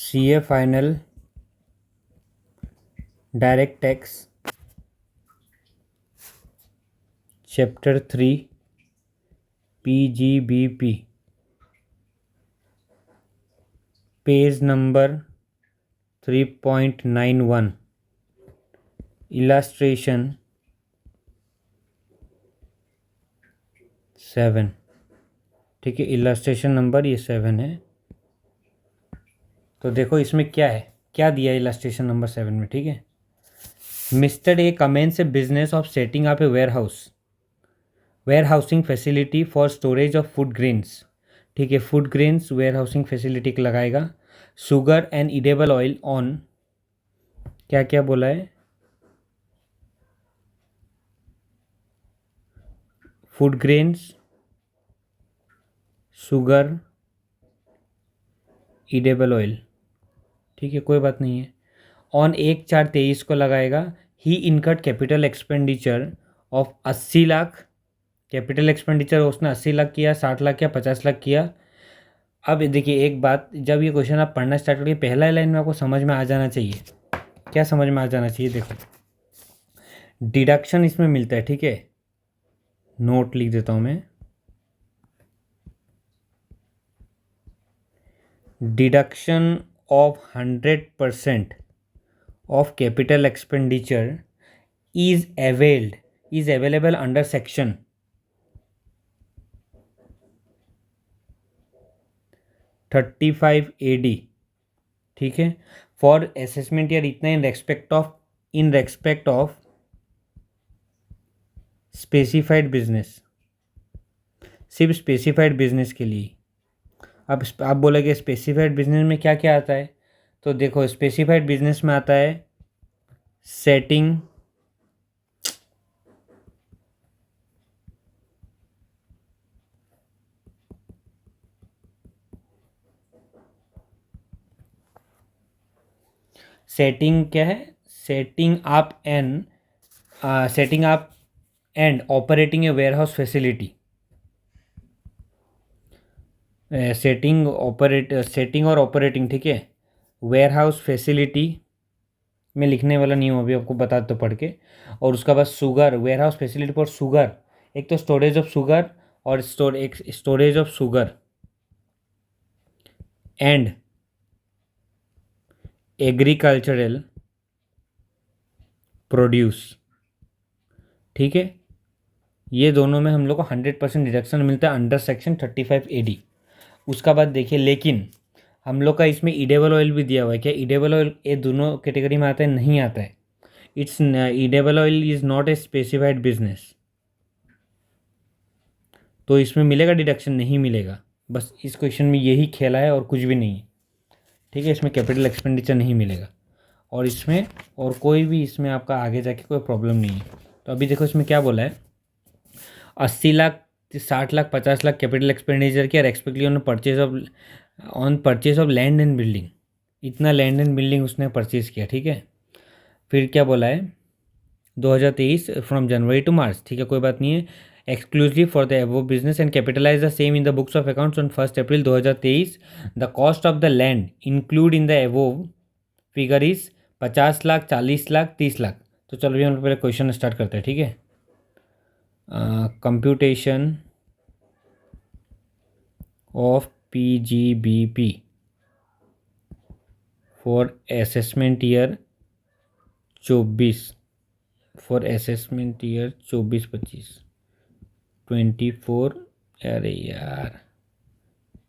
CA final, direct tax, chapter 3, PGBP, page number 3.91, illustration 7। ठीक है, illustration number ये 7 है। तो देखो इसमें क्या है, क्या दिया है इलास्ट्रेशन नंबर 7 में। ठीक है, mister A commences a business of setting up a warehousing facility for storage of food grains. ठीक है, food grains warehousing facility लगाएगा। Sugar and edible oil on, क्या क्या बोला है, food grains, sugar, edible oil. ठीक है, कोई बात नहीं है। ऑन 1/4/23 को लगाएगा। He incurred capital expenditure of 80 lakh. Capital expenditure उसने 80 लाख किया, 60 लाख किया, 50 लाख किया। अब देखिए एक बात, जब ये क्वेश्चन आप पढ़ना स्टार्ट करिए, पहला लाइन में आपको समझ में आ जाना चाहिए। क्या समझ में आ जाना चाहिए, देखो डिडक्शन इसमें मिलता है। ठीक है, नोट लिख देता हूँ मैं। Deduction of 100% of capital expenditure is available under section 35 AD। ठीक है, फॉर असेसमेंट ईयर इतना in respect of specified business, सिर्फ स्पेसिफाइड बिजनेस के लिए। अब आप बोलेंगे स्पेसिफाइड बिजनेस में क्या क्या आता है, तो देखो स्पेसिफाइड बिजनेस में आता है सेटिंग क्या है, setting up and operating a warehouse facility. Setting और ऑपरेटिंग। ठीक है, वेयर हाउस फैसिलिटी में लिखने वाला नहीं हूँ, अभी आपको बता तो पढ़ के। और उसका बाद sugar, warehouse facility for sugar, एक तो स्टोरेज ऑफ शुगर और storage of sugar and agricultural produce. ठीक है, ये दोनों में हम लोग को 100% डिडक्शन मिलता है अंडर सेक्शन 35 AD। उसका बाद देखिए, लेकिन हम लोग का इसमें ईडेबल ऑयल भी दिया हुआ है। क्या ईडेबल ऑयल ये दोनों कैटेगरी में आता है? नहीं आता है। It's edible oil is not a specified business, तो इसमें मिलेगा डिडक्शन? नहीं मिलेगा। बस इस क्वेश्चन में यही खेला है और कुछ भी नहीं है। ठीक है, इसमें कैपिटल एक्सपेंडिचर नहीं मिलेगा और इसमें और कोई भी इसमें आपका आगे जाके कोई प्रॉब्लम नहीं है। तो अभी देखो इसमें क्या बोला है, 80 लाख, 60 लाख, 50 लाख कैपिटल एक्सपेंडिचर किया respectively on purchase of land and building. इतना लैंड एंड बिल्डिंग उसने परचेज किया। ठीक है, फिर क्या बोला है, 2023 फ्रॉम जनवरी टू मार्च। ठीक है, कोई बात नहीं है। Exclusive for the above business and capitalise the same in the books of accounts on 1 April 2023। The cost of the land include in the above figure is 50 lakh, 40 lakh, 30 lakh. तो चलो भैया हम लोग पहले क्वेश्चन स्टार्ट करते हैं। ठीक है, computation of PGBP for assessment year 24, for assessment year 24-25, 24, अरे यार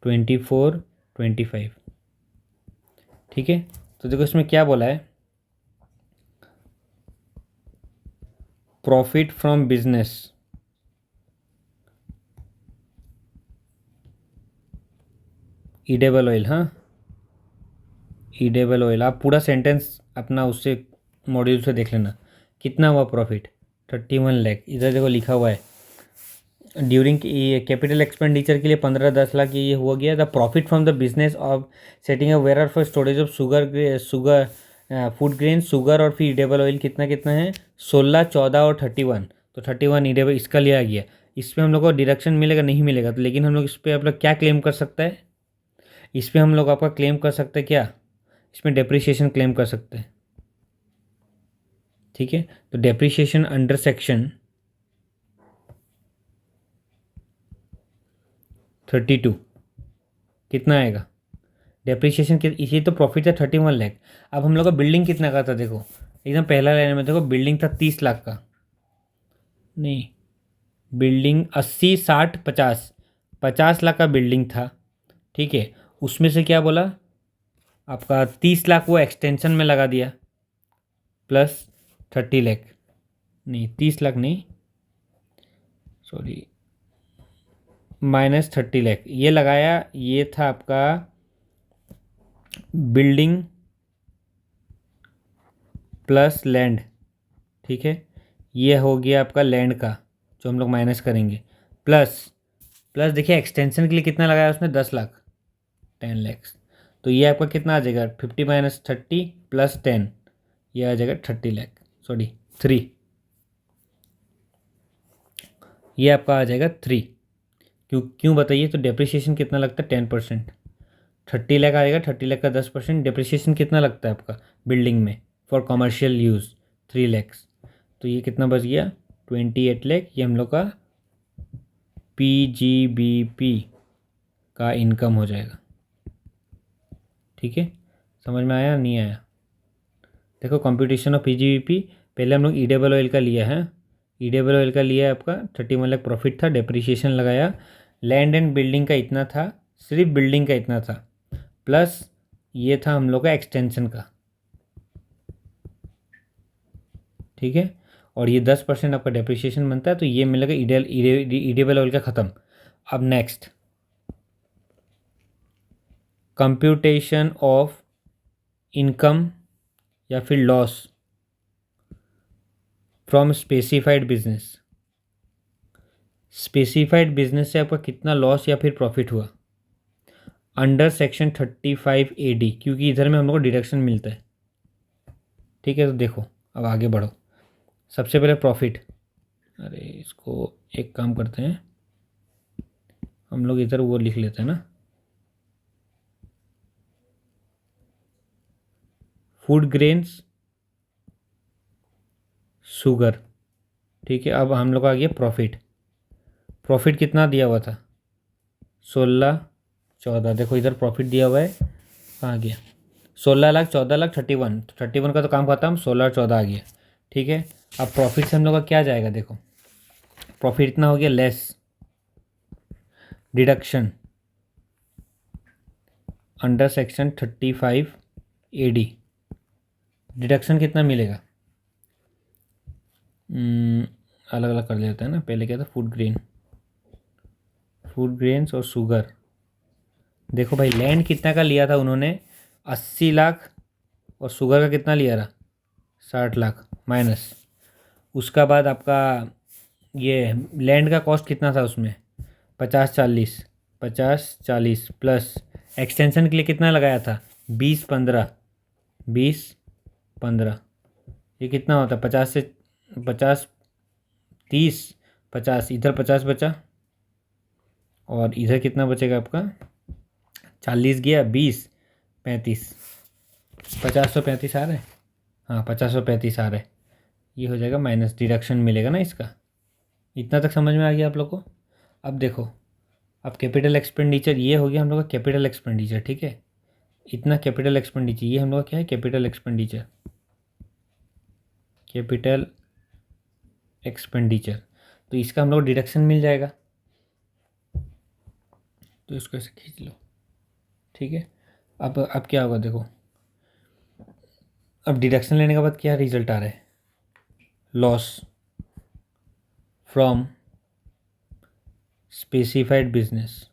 24-25। ठीक है, तो देखो इसमें क्या बोला है, profit from business, edible oil. हाँ, ईडेबल ऑयल, आप पूरा सेंटेंस अपना उससे मॉड्यूल से देख लेना कितना हुआ प्रॉफिट, 31 लाख। इधर देखो लिखा हुआ है ड्यूरिंग कैपिटल एक्सपेंडिचर के लिए 15-10 लाख ये हो गया। The profit from the business of setting a ware for storage of sugar food grain, sugar और फिर ईडेबल ऑयल कितना कितना है, 16, 14 और 31। तो 31 ईडेबल इसका लिया गया। इस पर हम लोग को डिडक्शन मिलेगा? नहीं मिलेगा। तो लेकिन हम लोग इस पर आप लोग क्या क्लेम कर सकता है, इस पर हम लोग आपका क्लेम कर सकते हैं क्या, इसमें डेप्रिसिएशन क्लेम कर सकते हैं। ठीक है, तो डेप्रिसिएशन अंडर सेक्शन 32 कितना आएगा? डेप्रिसिएशन के इसी तो प्रॉफिट था 31 लाख। अब हम लोग का बिल्डिंग कितना का था देखो, एकदम पहला लाइन में देखो, बिल्डिंग था 30 लाख का, नहीं, बिल्डिंग 80 60 50, 50 लाख का बिल्डिंग था। ठीक है, उसमें से क्या बोला आपका 30 लाख वो एक्सटेंशन में लगा दिया, प्लस 30 लाख, नहीं 30 लाख नहीं, सॉरी, -30 लाख ये लगाया। ये था आपका बिल्डिंग प्लस लैंड। ठीक है, ये हो गया आपका लैंड का जो हम लोग माइनस करेंगे, प्लस प्लस देखिए एक्सटेंशन के लिए कितना लगाया उसने, 10 लाख, 10 लाख। तो ये आपका कितना आ जाएगा, 50 - 30 + 10, ये आ जाएगा 30 लाख, सॉरी 3, ये आपका आ जाएगा 3। क्यों क्यों बताइए? तो डेप्रिसिएशन कितना लगता है, 10%। 30 लाख आएगा, 30 लाख का 10%, डेप्रिसिएशन कितना लगता है आपका बिल्डिंग में फॉर कमर्शियल यूज़, 3 लाख। तो ये कितना बच गया, 28 लाख। ये हम लोग का PGBP का इनकम हो जाएगा। ठीक है, समझ में आया नहीं आया? देखो कंप्यूटेशन ऑफ PGBP, पहले हम लोग EOL का लिया है, EOL का लिया है आपका 31 लाख प्रॉफिट था, डेप्रिसिएशन लगाया, लैंड एंड बिल्डिंग का इतना था, सिर्फ बिल्डिंग का इतना था, प्लस ये था हम लोग का एक्सटेंशन का। ठीक है, और ये 10% आपका डेप्रिसिएशन बनता है, तो ये मिलेगा EOL का ख़त्म। अब नेक्स्ट, कंप्यूटेशन ऑफ इनकम या फिर loss from specified business. Specified business से आपका कितना लॉस या फिर प्रॉफिट हुआ अंडर सेक्शन 35 AD, क्योंकि इधर में हम लोग को डिडक्शन मिलता है। ठीक है, तो देखो अब आगे बढ़ो। सबसे पहले प्रॉफिट, अरे इसको एक काम करते हैं हम लोग, इधर वो लिख लेते हैं ना, फूड ग्रेन्स शुगर। ठीक है, अब हम लोग का आ गया प्रॉफिट। प्रॉफिट कितना दिया हुआ था, 16 14, देखो इधर प्रॉफिट दिया हुआ है, कहाँ गया, 16 लाख 14 लाख 31, तो 31 का तो काम खत्म, 16 और 14 आ गया। ठीक है, अब प्रॉफिट से हम लोग का क्या जाएगा, देखो प्रॉफिट इतना हो गया, less deduction under section 35 AD, deduction कितना मिलेगा, अलग अलग कर लेते हैं ना, पहले क्या था, फूड ग्रेन्स और शुगर। देखो भाई लैंड कितना का लिया था उन्होंने, 80 लाख, और शुगर का कितना लिया था, 60 लाख, माइनस उसका बाद आपका ये लैंड का कॉस्ट कितना था उसमें, 50 40 प्लस एक्सटेंशन के लिए कितना लगाया था, 20 15 ये कितना होता है, 50 से 50 30 50, इधर 50 बचा, और इधर कितना बचेगा आपका, 40 गया, 20 35, 50 आ रहा है, हाँ 50 आ रहा है, ये हो जाएगा माइनस, डिडक्शन मिलेगा ना इसका। इतना तक समझ में आ गया आप लोग को? अब देखो, अब कैपिटल एक्सपेंडिचर ये हो गया हम लोग का कैपिटल एक्सपेंडिचर। ठीक है, इतना कैपिटल एक्सपेंडिचर, ये हम लोग का क्या है, कैपिटल एक्सपेंडिचर, कैपिटल एक्सपेंडिचर, तो इसका हम लोग डिडक्शन मिल जाएगा, तो इसको ऐसे खींच लो। ठीक है, अब क्या होगा देखो, अब डिडक्शन लेने के बाद क्या रिजल्ट आ रहा है, लॉस फ्रॉम स्पेसिफाइड बिजनेस।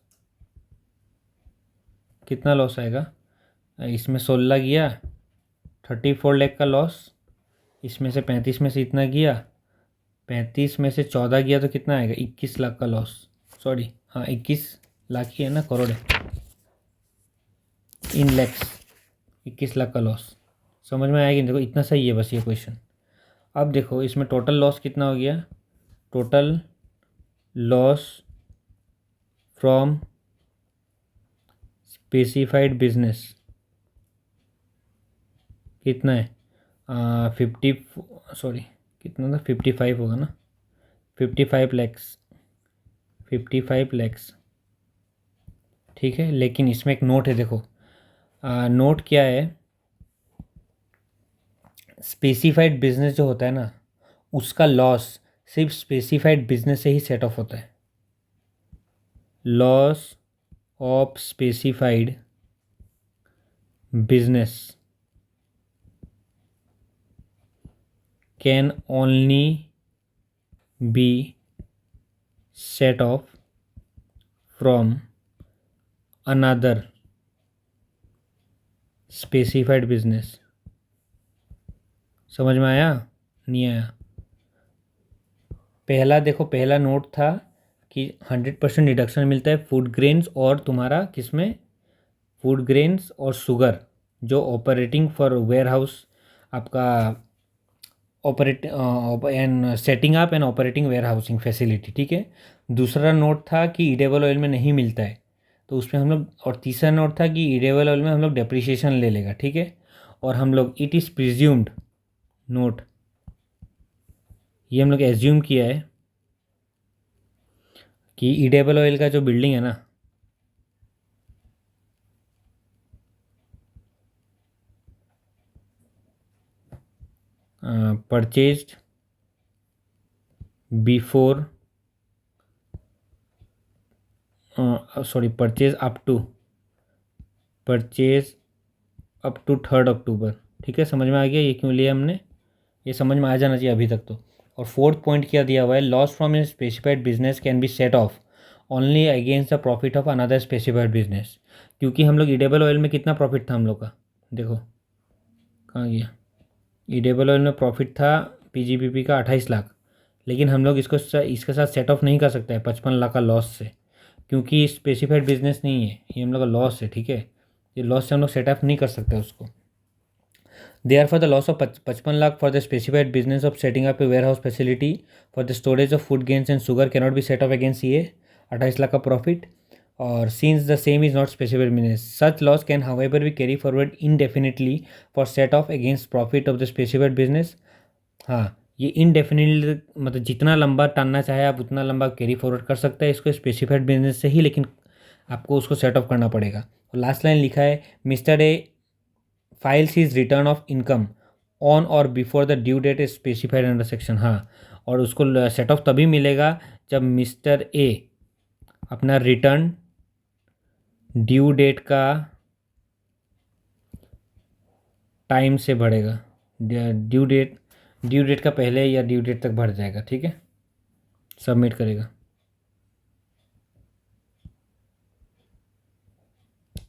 कितना लॉस आएगा, इसमें 16 गया, 34 लाख का लॉस, इसमें से 35 में से इतना गया, 35 में से 14 गया, तो कितना आएगा, 21 लाख का लॉस, सॉरी हाँ 21 लाख ही है ना, करोड़ है, इन लैक्स, 21 लाख का लॉस। समझ में आएगी? देखो इतना सही है बस ये क्वेश्चन। अब देखो इसमें टोटल लॉस कितना हो गया, total loss from specified business, कितना है 50 सॉरी कितना था 55 होगा ना 55 लैक्स 55 लैक्स ठीक है। लेकिन इसमें एक नोट है देखो नोट क्या है स्पेसिफाइड बिजनेस जो होता है ना उसका लॉस सिर्फ स्पेसिफाइड बिजनेस से ही सेट ऑफ होता है। Loss of specified business can only be set off from another specified business. समझ में आया नहीं आया? पहला देखो पहला नोट था कि 100% डिडक्शन मिलता है फूड ग्रेन्स और तुम्हारा किसमें फूड ग्रेन्स और शुगर जो ऑपरेटिंग फॉर वेयर हाउस आपका operate and setting up and operating warehousing facility ठीक है। दूसरा नोट था कि ईडेबल ऑयल में नहीं मिलता है तो उसमें हम लोग और तीसरा नोट था कि ईडेबल ऑयल में हम लोग डेप्रिसिएशन ले लेगा ठीक है। और हम लोग इट इज़ प्रिज्यूम्ड नोट ये हम लोग एज्यूम किया है कि ईडेबल ऑयल का जो बिल्डिंग है ना purchased before sorry purchase up to 3 October ठीक है। समझ में आ गया ये क्यों लिया हमने ये समझ में आ जाना चाहिए अभी तक तो। और फोर्थ पॉइंट क्या दिया हुआ है loss from a specified business can be set of only against the profit of another specified business. क्योंकि हम लोग ईडेबल ऑयल में कितना प्रॉफिट था हम लोग का देखो कहाँ गया ईडेबल ऑयल में प्रॉफिट था पीजीपीपी का 28 लाख लेकिन हम लोग इसके साथ सेट ऑफ नहीं कर सकते हैं 55 लाख का लॉस से क्योंकि स्पेसिफाइड बिजनेस नहीं है ये हम लोग का लॉस है ठीक है। ये लॉस से हम लोग सेट ऑफ नहीं कर सकते उसको। Therefore, the loss of 55 lakh for the specified business of setting up a warehouse facility for the storage of food grains and sugar cannot be set off against CA 28 lakh का profit और since the same is not specified business such loss can however be carry forward indefinitely for set off against profit of the specified business। हाँ ये indefinitely मतलब जितना लंबा टानना चाहे आप उतना लंबा कैरी फॉरवर्ड कर सकते हैं इसको स्पेसिफाइड बिजनेस से ही लेकिन आपको उसको सेट ऑफ करना पड़ेगा। और लास्ट लाइन लिखा है mister A files his return of income on or before the due date is specified under section. हाँ और उसको सेट ऑफ तभी मिलेगा जब मिस्टर ए अपना रिटर्न ड्यू डेट का टाइम से बढ़ेगा ड्यू डेट का पहले या ड्यू डेट तक बढ़ जाएगा ठीक है सबमिट करेगा।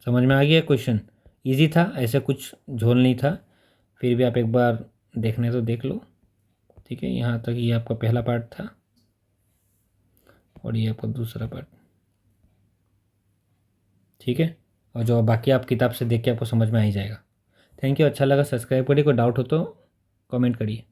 समझ में आ गया क्वेश्चन इजी था ऐसे कुछ झोल नहीं था फिर भी आप एक बार देखने तो देख लो ठीक है। यहाँ तक ये आपका पहला पार्ट था और ये आपका दूसरा पार्ट ठीक है। और जो बाकी आप किताब से देख के आपको समझ में आ ही जाएगा। थैंक यू अच्छा लगा सब्सक्राइब करिए कोई डाउट हो तो कमेंट करिए।